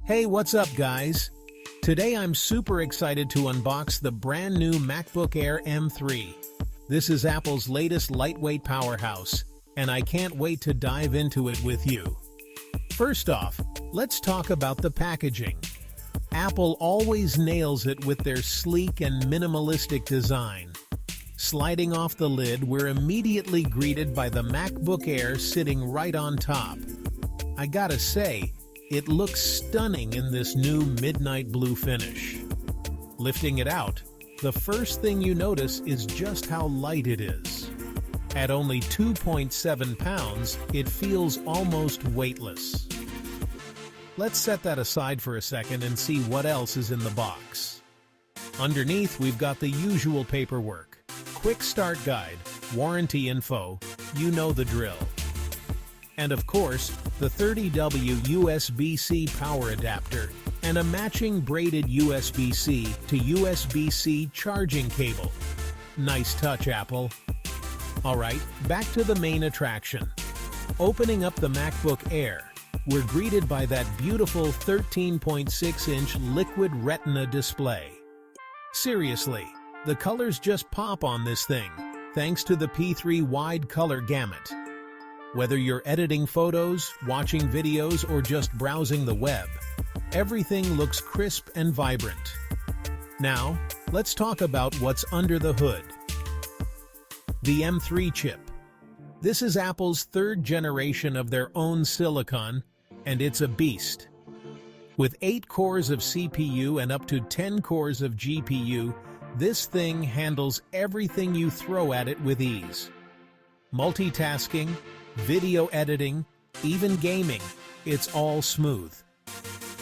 Hey, what's up guys? Today I'm super excited to unbox the brand new MacBook Air M3. This is Apple's latest lightweight powerhouse, and I can't wait to dive into it with you. First off, let's talk about the packaging. Apple always nails it with their sleek and minimalistic design. Sliding off the lid, we're immediately greeted by the MacBook Air sitting right on top. I gotta say, it looks stunning in this new midnight blue finish. Lifting it out, the first thing you notice is just how light it is. At only 2.7 pounds, it feels almost weightless. Let's set that aside for a second and see what else is in the box. Underneath, we've got the usual paperwork. Quick start guide, warranty info, you know the drill. And of course, the 30W USB-C power adapter and a matching braided USB-C to USB-C charging cable. Nice touch, Apple. Alright, back to the main attraction. Opening up the MacBook Air, we're greeted by that beautiful 13.6-inch liquid Retina display. Seriously, the colors just pop on this thing, thanks to the P3 wide color gamut. Whether you're editing photos, watching videos, or just browsing the web, everything looks crisp and vibrant. Now, let's talk about what's under the hood. The M3 chip. This is Apple's third generation of their own silicon, and it's a beast. With 8 cores of CPU and up to 10 cores of GPU, this thing handles everything you throw at it with ease. Multitasking, video editing, even gaming, it's all smooth.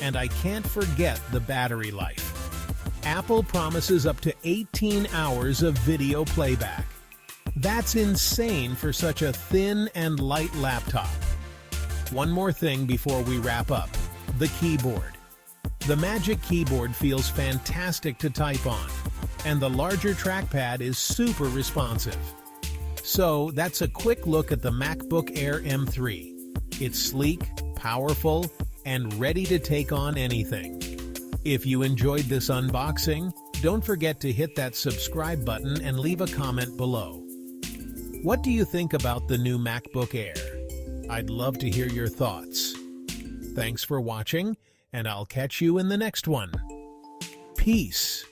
And I can't forget the battery life. Apple promises up to 18 hours of video playback. That's insane for such a thin and light laptop. One more thing before we wrap up, the keyboard. The Magic Keyboard feels fantastic to type on, and the larger trackpad is super responsive. So that's a quick look at the MacBook Air M3. It's sleek, powerful, and ready to take on anything. If you enjoyed this unboxing, don't forget to hit that subscribe button and leave a comment below. What do you think about the new MacBook Air? I'd love to hear your thoughts. Thanks for watching, and I'll catch you in the next one. Peace.